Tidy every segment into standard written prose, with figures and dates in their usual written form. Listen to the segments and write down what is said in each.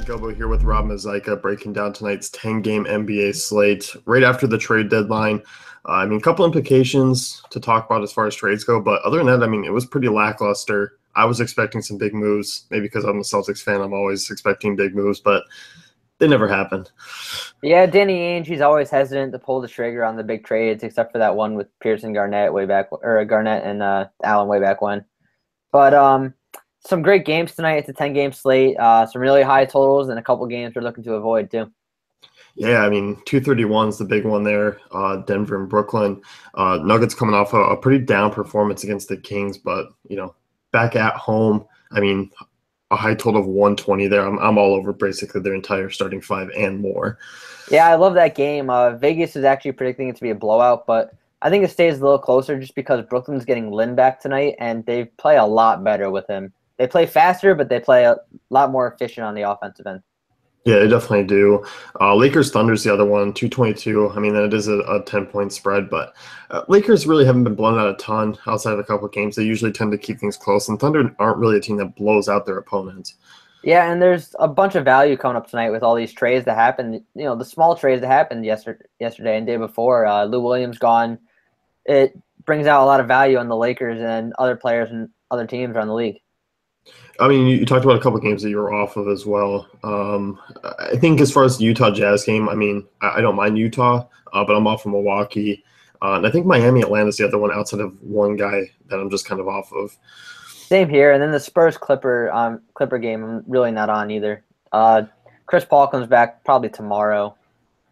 Gilbo here with Rob Mazaika breaking down tonight's 10-game NBA slate right after the trade deadline. A couple implications to talk about as far as trades go, but other than that, it was pretty lackluster. I was expecting some big moves, maybe because I'm a Celtics fan. I'm always expecting big moves, but they never happened. Yeah, Danny Ainge, he's always hesitant to pull the trigger on the big trades, except for that one with Pierce and Garnett Garnett and Allen way back when. But some great games tonight. It's a 10-game slate. Some really high totals and a couple games we're looking to avoid too. Yeah, 231 is the big one there. Denver and Brooklyn. Nuggets coming off a pretty down performance against the Kings, but back at home. A high total of 120 there. I'm all over basically their entire starting five and more. Yeah, I love that game. Vegas is actually predicting it to be a blowout, but I think it stays a little closer just because Brooklyn's getting Lin back tonight, and they play a lot better with him. They play faster, but they play a lot more efficient on the offensive end. Yeah, they definitely do. Lakers Thunder's the other one, 222. It is a 10-point spread, but Lakers really haven't been blown out a ton outside of a couple of games. They usually tend to keep things close, and Thunder aren't really a team that blows out their opponents. Yeah, and there's a bunch of value coming up tonight with all these trades that happened. The small trades that happened yesterday and day before. Lou Williams gone. It brings out a lot of value on the Lakers and other players and other teams around the league. You talked about a couple of games that you were off of as well. I think as far as the Utah Jazz game, I don't mind Utah, but I'm off of Milwaukee. And I think Miami Atlanta's the other one outside of one guy that I'm just kind of off of. Same here. And then the Spurs Clipper game, I'm really not on either. Chris Paul comes back probably tomorrow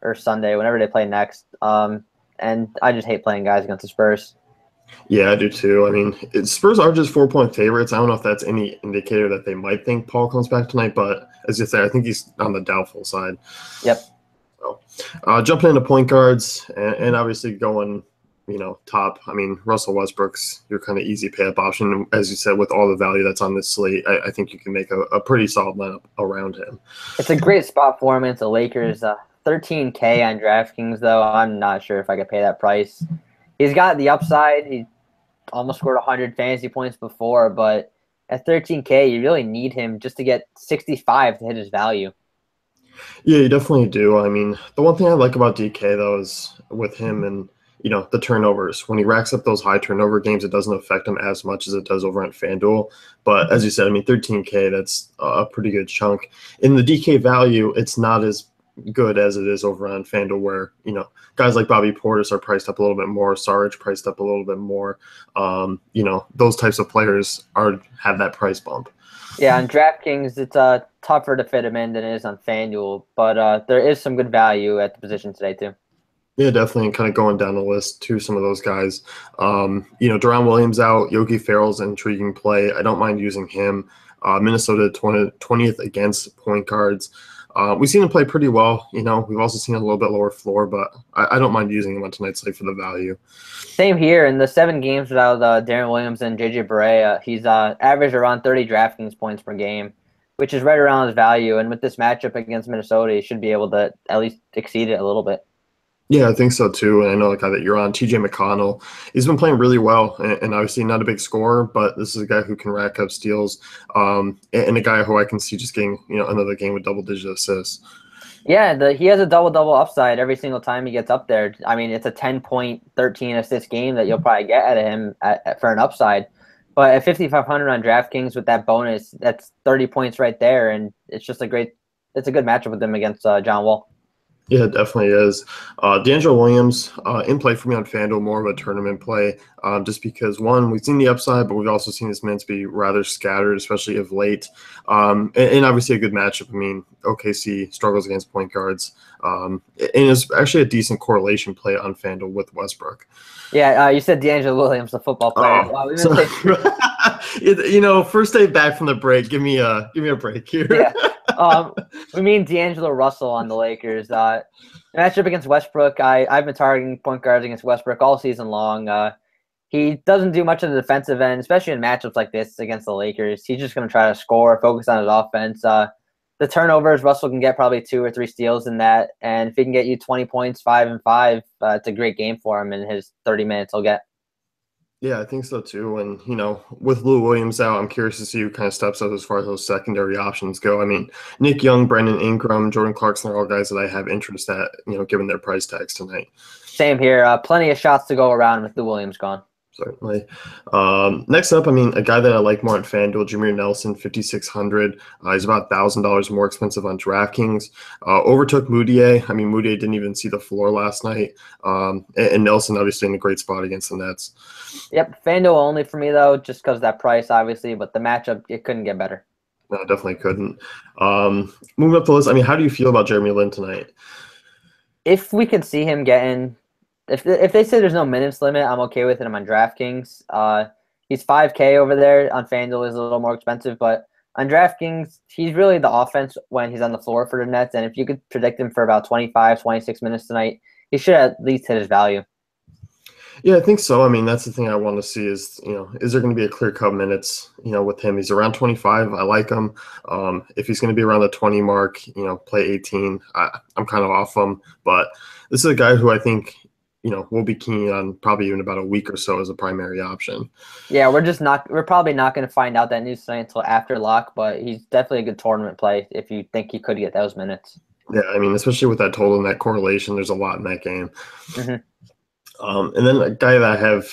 or Sunday, whenever they play next. And I just hate playing guys against the Spurs. Yeah, I do too. Spurs are just 4-point favorites. I don't know if that's any indicator that they might think Paul comes back tonight, but as you say, I think he's on the doubtful side. Yep. So, jumping into point guards and obviously going, top. Russell Westbrook's your kind of easy pay-up option. As you said, with all the value that's on this slate, I think you can make a pretty solid lineup around him. It's a great spot for him against the Lakers. $13K on DraftKings, though. I'm not sure if I could pay that price. He's got the upside. He almost scored 100 fantasy points before, but at $13K, you really need him just to get 65 to hit his value. Yeah, you definitely do. The one thing I like about DK, though, is with him and, the turnovers. When he racks up those high turnover games, it doesn't affect him as much as it does over on FanDuel. But as you said, 13K, that's a pretty good chunk. In the DK value, it's not as good as it is over on FanDuel where, guys like Bobby Portis are priced up a little bit more, Saric priced up a little bit more. Those types of players have that price bump. Yeah, on DraftKings, it's tougher to fit him in than it is on FanDuel, but there is some good value at the position today too. Yeah, definitely. Kind of going down the list to some of those guys. Deron Williams out, Yogi Ferrell's an intriguing play. I don't mind using him. Minnesota 20th against point guards. We've seen him play pretty well. We've also seen a little bit lower floor, but I don't mind using him on tonight's slate for the value. Same here. In the 7 games without Darren Williams and JJ Barea, he's averaged around 30 DraftKings points per game, which is right around his value. And with this matchup against Minnesota, he should be able to at least exceed it a little bit. Yeah, I think so too. And I know the guy that you're on, TJ McConnell, he's been playing really well and obviously not a big scorer, but this is a guy who can rack up steals and a guy who I can see just getting, another game with double-digit assists. Yeah, he has a double-double upside every single time he gets up there. It's a 10-point, 13-assist game that you'll probably get out of him for an upside. But at 5,500 on DraftKings with that bonus, that's 30 points right there, and it's a good matchup with him against John Wall. Yeah, it definitely is. D'Angelo Williams in play for me on FanDuel, more of a tournament play, just because, one, we've seen the upside, but we've also seen his minutes be rather scattered, especially of late. And obviously a good matchup. OKC struggles against point guards. And it's actually a decent correlation play on FanDuel with Westbrook. Yeah, you said D'Angelo Williams, the football player. Wow, first day back from the break. Give me a break here. Yeah. We mean D'Angelo Russell on the Lakers. Matchup against Westbrook. I've been targeting point guards against Westbrook all season long. He doesn't do much on the defensive end, especially in matchups like this against the Lakers. He's just going to try to score, focus on his offense. The turnovers, Russell can get probably 2 or 3 steals in that. And if he can get you 20 points, 5 and 5, it's a great game for him in his 30 minutes he'll get. Yeah, I think so too. And, with Lou Williams out, I'm curious to see who kind of steps up as far as those secondary options go. I mean, Nick Young, Brandon Ingram, Jordan Clarkson are all guys that I have interest at, given their price tags tonight. Same here. Plenty of shots to go around with Lou Williams gone. Certainly. Next up, a guy that I like more on FanDuel, Jameer Nelson, 5,600. He's about $1,000 more expensive on DraftKings. Overtook Moutier. I mean, Moutier didn't even see the floor last night. And Nelson obviously in a great spot against the Nets. Yep, FanDuel only for me though, just because of that price, obviously. But the matchup, it couldn't get better. No, definitely couldn't. Moving up the list, how do you feel about Jeremy Lin tonight? If we can see him getting, if they say there's no minutes limit, I'm okay with it. I'm on DraftKings. He's 5K over there. On FanDuel is a little more expensive, but on DraftKings, he's really the offense when he's on the floor for the Nets. And if you could predict him for about 25, 26 minutes tonight, he should at least hit his value. Yeah, I think so. I mean, that's the thing I want to see is, is there going to be a clear cut minutes, with him? He's around 25. I like him. If he's going to be around the 20 mark, play 18, I'm kind of off him. But this is a guy who I think, we'll be keen on probably in about a week or so as a primary option. Yeah, we're probably not going to find out that news tonight until after lock, but he's definitely a good tournament play if you think he could get those minutes. Yeah, I mean, especially with that total and that correlation, there's a lot in that game. Mm-hmm. And then a guy that I have,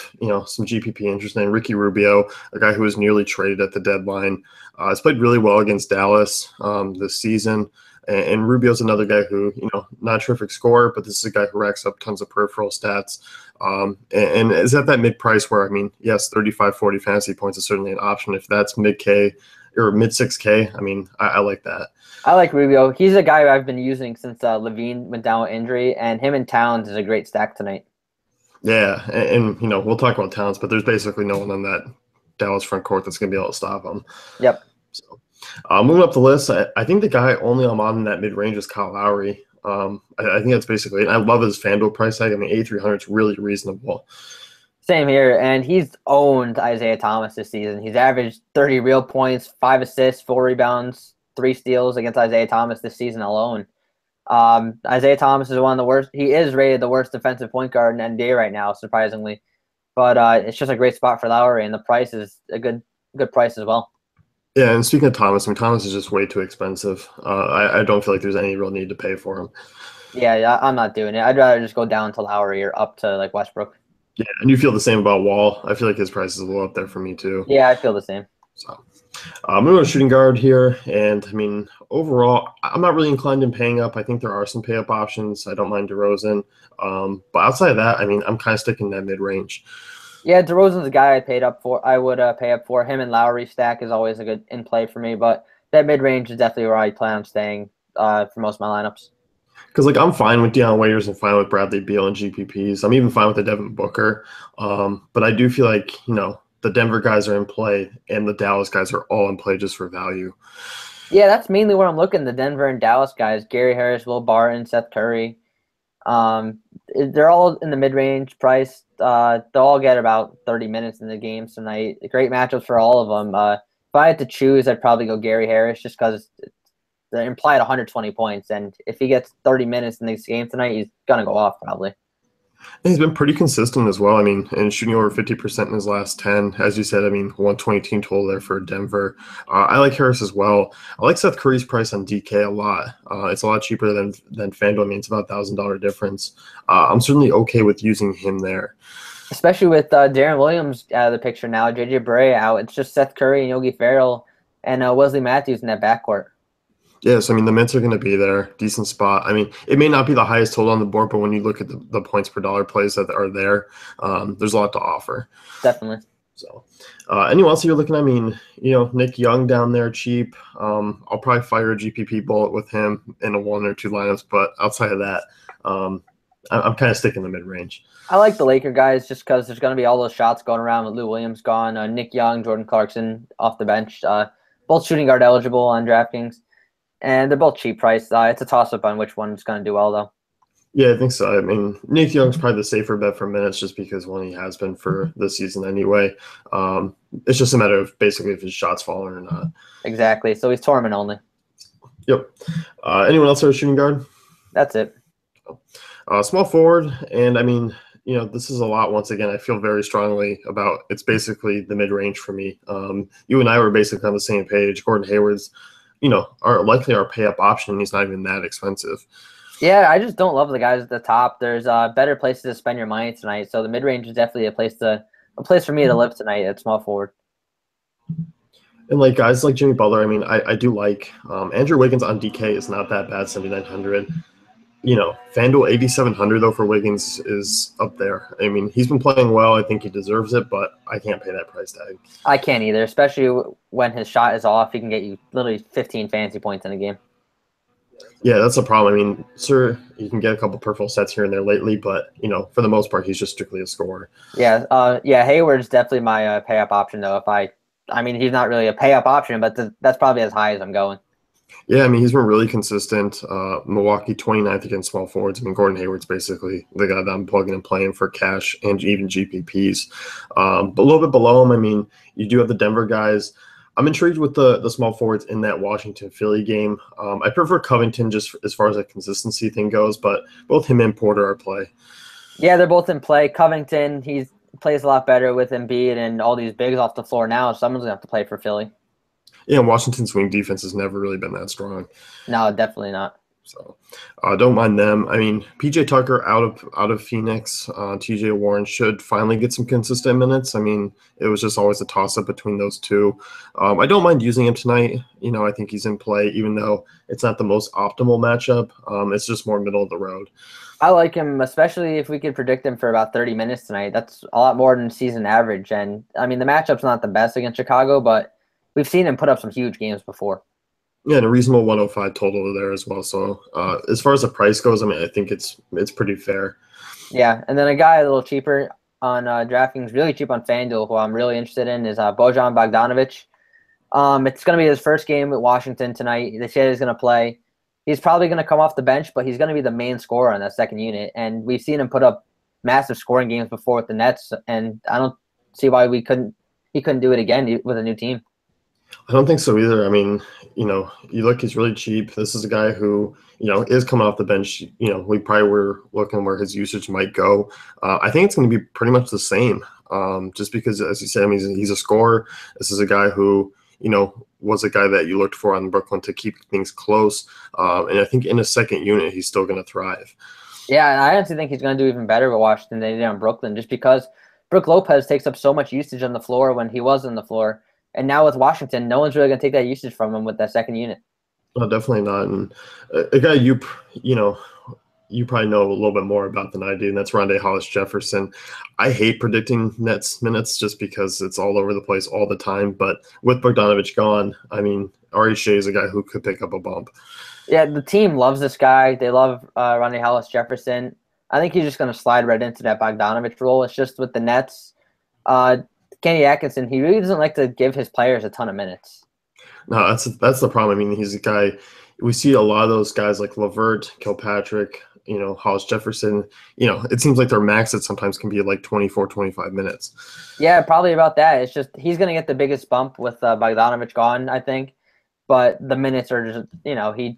some GPP interest in, Ricky Rubio, a guy who was nearly traded at the deadline. Has played really well against Dallas this season. And Rubio's another guy who, not a terrific scorer, but this is a guy who racks up tons of peripheral stats. And is at that mid-price where, yes, 35, 40 fantasy points is certainly an option. If that's mid-K or mid-6K, I like that. I like Rubio. He's a guy I've been using since Levine went down with injury, and him and Towns is a great stack tonight. Yeah, and we'll talk about Towns, but there's basically no one on that Dallas front court that's going to be able to stop him. Yep. So, moving up the list, I think the guy only I'm on in that mid-range is Kyle Lowry. I think that's basically it. I love his FanDuel price tag. 8,300 is really reasonable. Same here, and he's owned Isaiah Thomas this season. He's averaged 30 real points, 5 assists, 4 rebounds, 3 steals against Isaiah Thomas this season alone. Isaiah Thomas is one of the worst. He is rated the worst defensive point guard in NBA right now, surprisingly. But it's just a great spot for Lowry, and the price is a good price as well. Yeah, and speaking of Thomas, Thomas is just way too expensive. I don't feel like there's any real need to pay for him. Yeah, I'm not doing it. I'd rather just go down to Lowry or up to like Westbrook. Yeah, and you feel the same about Wall. I feel like his price is a little up there for me too. Yeah, I feel the same. So. I'm going to shooting guard here, and overall, I'm not really inclined in paying up. I think there are some pay up options. I don't mind DeRozan, but outside of that, I'm kind of sticking in that mid range. Yeah, DeRozan's a guy I paid up for. I would pay up for him, and Lowry stack is always a good in play for me. But that mid range is definitely where I plan on staying for most of my lineups. Because I'm fine with Deion Waiters and fine with Bradley Beal and GPPs. I'm even fine with the Devin Booker, but I do feel like the Denver guys are in play and the Dallas guys are all in play just for value. Yeah, that's mainly where I'm looking. The Denver and Dallas guys: Gary Harris, Will Barton, Seth Curry. They're all in the mid-range price. They'll all get about 30 minutes in the game tonight. Great matchups for all of them. If I had to choose, I'd probably go Gary Harris just because they're implied 120 points. And if he gets 30 minutes in this game tonight, he's going to go off probably. And he's been pretty consistent as well. And shooting over 50% in his last 10. As you said, 120 team total there for Denver. I like Harris as well. I like Seth Curry's price on DK a lot. It's a lot cheaper than FanDuel. It's about $1,000 difference. I'm certainly okay with using him there. Especially with Darren Williams out of the picture now, JJ Barea out. It's just Seth Curry and Yogi Ferrell and Wesley Matthews in that backcourt. Yes, the mints are going to be there. Decent spot. It may not be the highest total on the board, but when you look at the points per dollar plays that are there, there's a lot to offer. Definitely. So, anyone else you're looking at? Nick Young down there, cheap. I'll probably fire a GPP bullet with him in a 1 or 2 lineups, but outside of that, I'm kind of sticking in the mid-range. I like the Laker guys just because there's going to be all those shots going around with Lou Williams gone, Nick Young, Jordan Clarkson off the bench, both shooting guard eligible on DraftKings. And they're both cheap priced. It's a toss-up on which one's going to do well, though. Yeah, I think so. Nick Young's probably the safer bet for minutes just because he has been for this season anyway. It's just a matter of basically if his shot's falling or not. Exactly. So he's tournament only. Yep. Anyone else have a shooting guard? That's it. Small forward, and this is a lot. Once again, I feel very strongly about it's basically the mid range for me. You and I were basically on the same page. Gordon Hayward's, are likely our pay up option. He's not even that expensive. Yeah, I just don't love the guys at the top. There's better places to spend your money tonight. So the mid range is definitely a place for me to live tonight at small forward. And like guys like Jimmy Butler, I mean, I do like Andrew Wiggins on DK is not that bad, 7,900. FanDuel 8,700 though for Wiggins is up there. I mean, he's been playing well. I think he deserves it, but I can't pay that price tag. I can't either, especially when his shot is off. He can get you literally 15 fantasy points in a game. Yeah, that's the problem. I mean, sure, you can get a couple peripheral sets here and there lately, but for the most part, he's just strictly a scorer. Yeah, Hayward's definitely my pay up option though. I mean, he's not really a pay up option, but that's probably as high as I'm going. Yeah, I mean, he's been really consistent. Milwaukee 29th against small forwards. I mean, Gordon Hayward's basically the guy that I'm plugging and playing for cash and even GPPs. But a little bit below him, I mean, you do have the Denver guys. I'm intrigued with the small forwards in that Washington-Philly game. I prefer Covington just as far as a consistency thing goes, but both him and Porter are play. Yeah, they're both in play. Covington, he plays a lot better with Embiid and all these bigs off the floor now. Someone's going to have to play for Philly. Yeah, Washington's wing defense has never really been that strong. No, definitely not. So don't mind them. I mean, PJ Tucker out of Phoenix. TJ Warren should finally get some consistent minutes. I mean, it was just always a toss-up between those two. I don't mind using him tonight. I think he's in play, even though it's not the most optimal matchup. It's just more middle of the road. I like him, especially if we could predict him for about 30 minutes tonight. That's a lot more than season average. And, I mean, the matchup's not the best against Chicago, but we've seen him put up some huge games before. Yeah, and a reasonable 105 total there as well. So as far as the price goes, I mean, I think it's pretty fair. Yeah, and then a guy a little cheaper on DraftKings, really cheap on FanDuel, who I'm really interested in, is Bojan Bogdanovic. It's going to be his first game at Washington tonight. They say he's going to play. He's probably going to come off the bench, but he's going to be the main scorer on that second unit. And we've seen him put up massive scoring games before with the Nets, and I don't see why he couldn't do it again with a new team. I don't think so either. I mean, you look, he's really cheap. This is a guy who, is coming off the bench. We probably were looking where his usage might go. I think it's going to be pretty much the same, just because, as you said, I mean, he's a scorer. This is a guy who, was a guy that you looked for on Brooklyn to keep things close. And I think in a second unit, he's still going to thrive. Yeah, and I honestly think he's going to do even better with Washington than he did on Brooklyn, just because Brook Lopez takes up so much usage on the floor when he was on the floor. And now with Washington, no one's really going to take that usage from him with that second unit. No, definitely not. And a guy you probably know a little bit more about than I do, and that's Rondé Hollis-Jefferson. I hate predicting Nets minutes just because it's all over the place all the time. But with Bogdanovic gone, I mean, Ari Shea is a guy who could pick up a bump. Yeah, the team loves this guy. They love Rondé Hollis-Jefferson. I think he's just going to slide right into that Bogdanovic role. It's just with the Nets. Kenny Atkinson, he really doesn't like to give his players a ton of minutes. No, that's the problem. I mean, he's a guy – we see a lot of those guys like LeVert, Kilpatrick, Hollis-Jefferson. It seems like their max at sometimes can be like 24, 25 minutes. Yeah, probably about that. It's just he's going to get the biggest bump with Bogdanovic gone, I think. But the minutes are just – he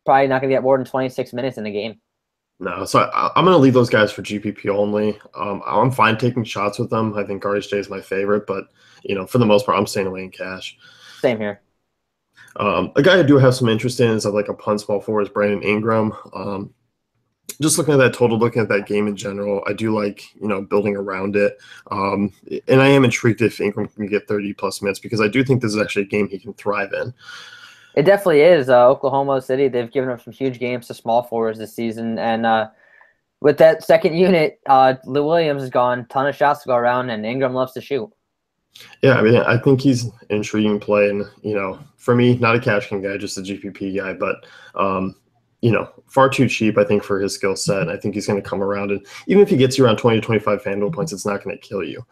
probably not going to get more than 26 minutes in the game. No, so I'm going to leave those guys for GPP only. I'm fine taking shots with them. I think RHJ is my favorite, but, for the most part, I'm staying away in cash. Same here. A guy I do have some interest in is like a punt small forward is Brandon Ingram. Just looking at that total, looking at that game in general, I do like, building around it. And I am intrigued if Ingram can get 30-plus minutes because I do think this is actually a game he can thrive in. It definitely is. Oklahoma City, they've given up some huge games to small forwards this season. And with that second unit, Lou Williams is gone, ton of shots to go around, and Ingram loves to shoot. Yeah, I mean, I think he's an intriguing play. And, for me, not a cash game guy, just a GPP guy. But, far too cheap, I think, for his skill set. And I think he's going to come around. And even if he gets you around 20 to 25 FanDuel points, it's not going to kill you.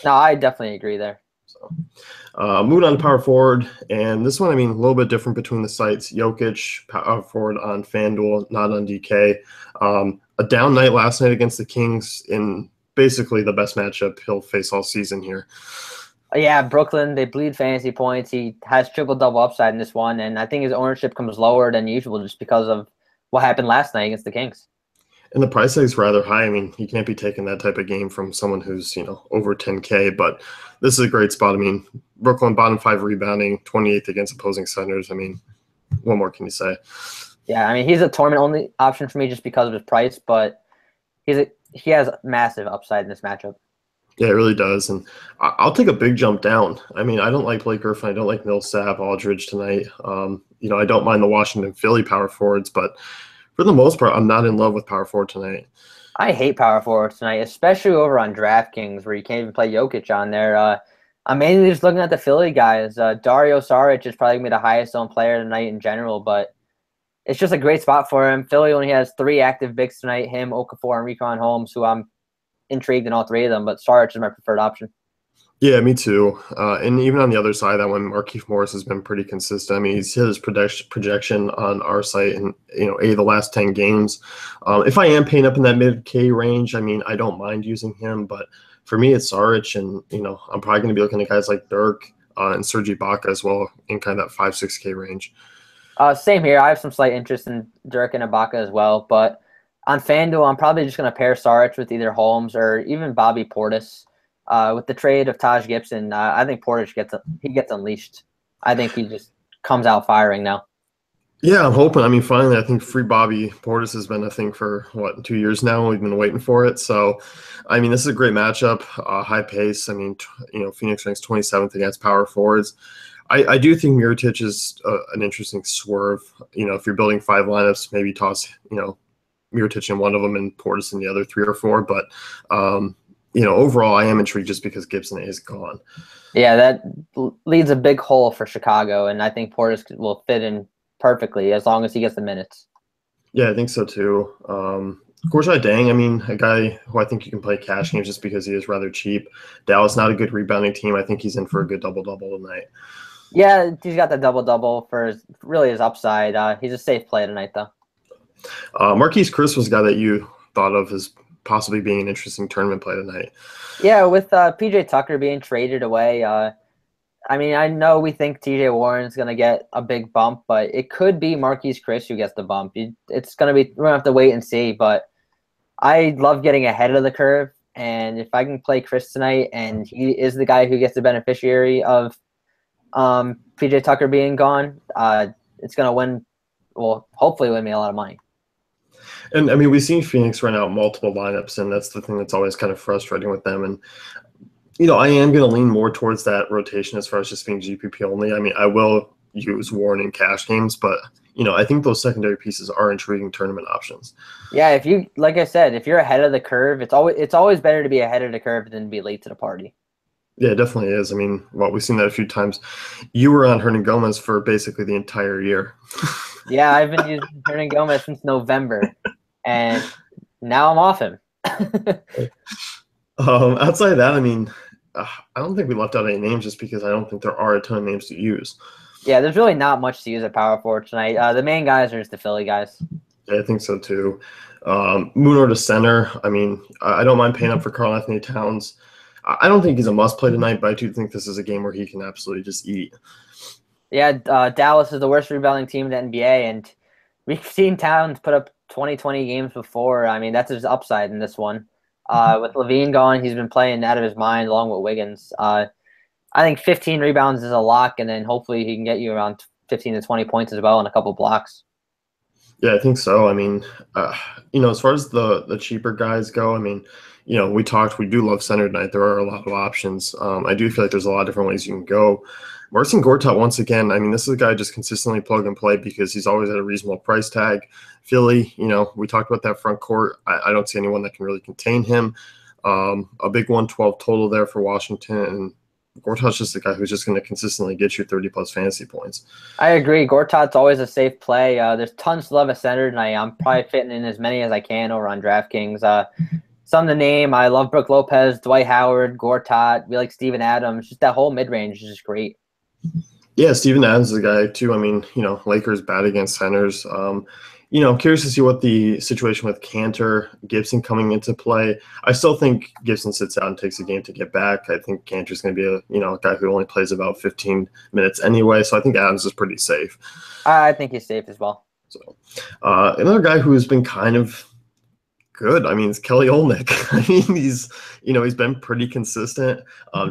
No, I definitely agree there. So, moving on to power forward, and this one, I mean, a little bit different between the sites. Jokic, power forward on FanDuel, not on DK. A down night last night against the Kings in basically the best matchup he'll face all season here. Yeah, Brooklyn, they bleed fantasy points. He has triple-double upside in this one, and I think his ownership comes lower than usual just because of what happened last night against the Kings. And the price tag is rather high. I mean, you can't be taking that type of game from someone who's, over 10K, but this is a great spot. I mean, Brooklyn bottom 5 rebounding, 28th against opposing centers. I mean, what more can you say? Yeah, I mean, he's a tournament only option for me just because of his price, but he has massive upside in this matchup. Yeah, it really does. And I'll take a big jump down. I mean, I don't like Blake Griffin. I don't like Millsap, Aldridge tonight. I don't mind the Washington Philly power forwards, but for the most part, I'm not in love with power forward tonight. I hate power forwards tonight, especially over on DraftKings where you can't even play Jokic on there. I'm mainly just looking at the Philly guys. Dario Saric is probably going to be the highest owned player tonight in general, but it's just a great spot for him. Philly only has 3 active bigs tonight, him, Okafor, and Recon Holmes, who I'm intrigued in all 3 of them, but Saric is my preferred option. Yeah, me too. And even on the other side, that one, Markieff Morris has been pretty consistent. I mean, he's hit his projection on our site in, 8 of the last 10 games. If I am paying up in that mid-K range, I mean, I don't mind using him. But for me, it's Saric. And, I'm probably going to be looking at guys like Dirk and Serge Ibaka as well in kind of that 5-6K range. Same here. I have some slight interest in Dirk and Ibaka as well. But on FanDuel, I'm probably just going to pair Saric with either Holmes or even Bobby Portis. With the trade of Taj Gibson, I think Portis gets unleashed. I think he just comes out firing now. Yeah, I'm hoping. I mean, finally, I think free Bobby Portis has been a thing for, 2 years now? We've been waiting for it. So, I mean, this is a great matchup, high pace. I mean, Phoenix ranks 27th against power forwards. I do think Mirotic is an interesting swerve. If you're building 5 lineups, maybe toss, Mirotic in one of them and Portis in the other 3 or 4. But, overall, I am intrigued just because Gibson is gone. Yeah, that leaves a big hole for Chicago, and I think Portis will fit in perfectly as long as he gets the minutes. Yeah, I think so too. Of course, Dang, I mean, a guy who I think you can play cash games just because he is rather cheap. Dallas, not a good rebounding team. I think he's in for a good double-double tonight. Yeah, he's got the double-double for his upside. He's a safe play tonight, though. Marquise Chris was a guy that you thought of as possibly being an interesting tournament play tonight. Yeah, with P.J. Tucker being traded away, I mean, I know we think T.J. Warren's going to get a big bump, but it could be Marquise Chris who gets the bump. It's going to be – we're going to have to wait and see, but I love getting ahead of the curve, and if I can play Chris tonight and he is the guy who gets the beneficiary of P.J. Tucker being gone, it's going to win – well, hopefully win me a lot of money. And, I mean, we've seen Phoenix run out multiple lineups, and that's the thing that's always kind of frustrating with them. And, I am going to lean more towards that rotation as far as just being GPP only. I mean, I will use Warren in cash games, but, I think those secondary pieces are intriguing tournament options. Yeah, if you – like I said, if you're ahead of the curve, it's always better to be ahead of the curve than be late to the party. Yeah, it definitely is. I mean, we've seen that a few times. You were on Hernan Gomez for basically the entire year. Yeah, I've been using Hernan Gomez since November, and now I'm off him. Outside of that, I mean, I don't think we left out any names just because I don't think there are a ton of names to use. Yeah, there's really not much to use at power forward tonight. The main guys are just the Philly guys. Yeah, I think so too. Muno to center. I mean, I don't mind paying up for Karl Anthony Towns. I don't think he's a must-play tonight, but I do think this is a game where he can absolutely just eat. Yeah, Dallas is the worst rebounding team in the NBA, and we've seen Towns put up 20 games before. I mean, that's his upside in this one. With Levine gone, he's been playing out of his mind along with Wiggins. I think 15 rebounds is a lock, and then hopefully he can get you around 15 to 20 points as well and a couple blocks. Yeah, I think so. I mean, as far as the cheaper guys go, I mean, we do love center tonight. There are a lot of options. I do feel like there's a lot of different ways you can go. Marcin Gortat, once again, I mean, this is a guy just consistently plug and play because he's always at a reasonable price tag. Philly, we talked about that front court. I don't see anyone that can really contain him. A big 112 total there for Washington, and Gortat's just a guy who's just going to consistently get you 30-plus fantasy points. I agree. Gortat's always a safe play. There's tons to love at center tonight. I'm probably fitting in as many as I can over on DraftKings. Some to name, I love Brook Lopez, Dwight Howard, Gortat. We like Steven Adams. Just that whole mid-range is just great. Yeah, Steven Adams is a guy too. I mean, Lakers bad against centers. I'm curious to see what the situation with Cantor, Gibson coming into play. I still think Gibson sits out and takes a game to get back. I think Cantor's going to be a guy who only plays about 15 minutes anyway. So I think Adams is pretty safe. I think he's safe as well. So another guy who has been kind of good. I mean, it's Kelly Olynyk. I mean, he's been pretty consistent.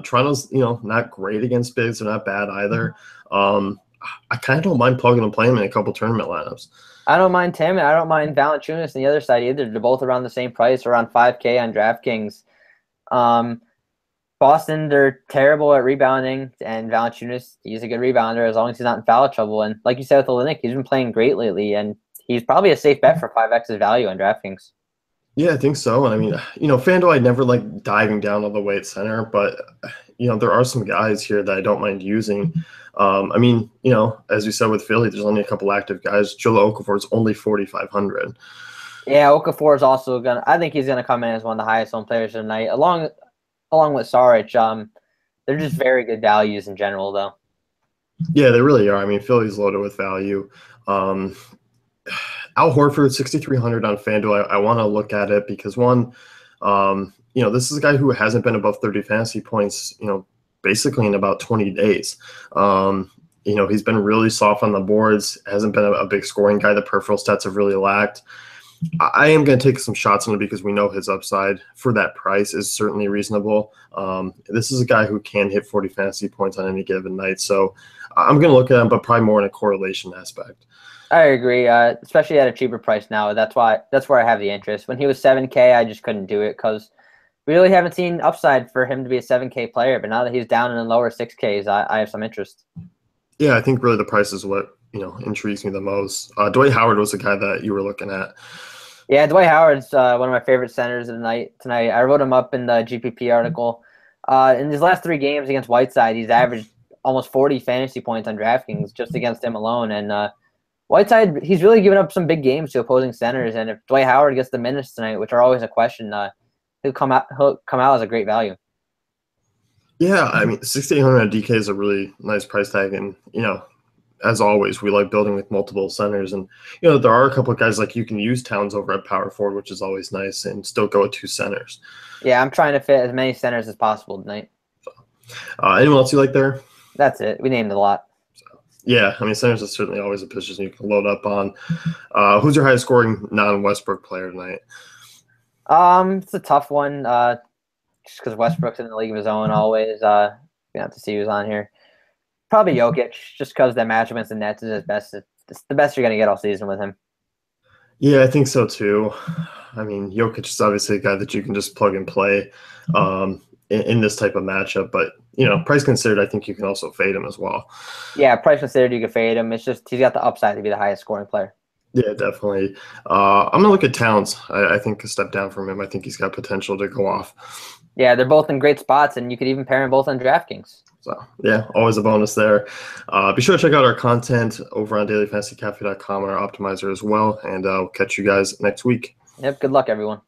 Toronto's, not great against bigs. They're not bad either. I kind of don't mind plugging and playing him in a couple tournament lineups. I don't mind Tim, and I don't mind Valanciunas on the other side either. They're both around the same price, around 5K on DraftKings. Boston, they're terrible at rebounding, and Valanciunas, he's a good rebounder as long as he's not in foul trouble. And like you said with Olynyk, he's been playing great lately, and he's probably a safe bet for 5X's value on DraftKings. Yeah, I think so. And I mean, FanDuel, I never like diving down all the way at center, but there are some guys here that I don't mind using. I mean, as you said with Philly, there's only a couple active guys. Jahlil Okafor is only 4,500. Yeah, Okafor is also I think he's gonna come in as one of the highest owned players tonight, along with Saric. They're just very good values in general, though. Yeah, they really are. I mean, Philly's loaded with value. Al Horford, 6,300 on FanDuel. I want to look at it because one, this is a guy who hasn't been above 30 fantasy points, basically in about 20 days. He's been really soft on the boards, hasn't been a big scoring guy. The peripheral stats have really lacked. I am going to take some shots on it because we know his upside for that price is certainly reasonable. This is a guy who can hit 40 fantasy points on any given night. So I'm going to look at him, but probably more in a correlation aspect. I agree, especially at a cheaper price now. That's where I have the interest. When he was 7K, I just couldn't do it because we really haven't seen upside for him to be a 7K player. But now that he's down in the lower 6Ks, I have some interest. Yeah, I think really the price is what intrigues me the most. Dwight Howard was the guy that you were looking at. Yeah, Dwight Howard's one of my favorite centers of the night tonight. I wrote him up in the GPP article. In his last 3 games against Whiteside, he's averaged almost 40 fantasy points on DraftKings just against him alone. And Whiteside, he's really given up some big games to opposing centers. And if Dwight Howard gets the minutes tonight, which are always a question, he'll come out as a great value. Yeah, I mean, 6,800 on DK is a really nice price tag, and as always, we like building with multiple centers. And, there are a couple of guys like you can use Towns over at power forward, which is always nice, and still go with 2 centers. Yeah, I'm trying to fit as many centers as possible tonight. So, anyone else you like there? That's it. We named a lot. So, yeah, I mean, centers is certainly always a position you can load up on. Who's your highest scoring non-Westbrook player tonight? It's a tough one, just because Westbrook's in the league of his own always. We have to see who's on here. Probably Jokic, just because that matchup against the Nets is his best. It's the best you're going to get all season with him. Yeah, I think so too. I mean, Jokic is obviously a guy that you can just plug and play in this type of matchup. But, price considered, I think you can also fade him as well. Yeah, price considered, you can fade him. It's just he's got the upside to be the highest scoring player. Yeah, definitely. I'm going to look at Towns. I think a step down from him. I think he's got potential to go off. Yeah, they're both in great spots, and you could even pair them both on DraftKings. So, yeah, always a bonus there. Be sure to check out our content over on dailyfantasycafe.com and our optimizer as well, and I'll catch you guys next week. Yep, good luck, everyone.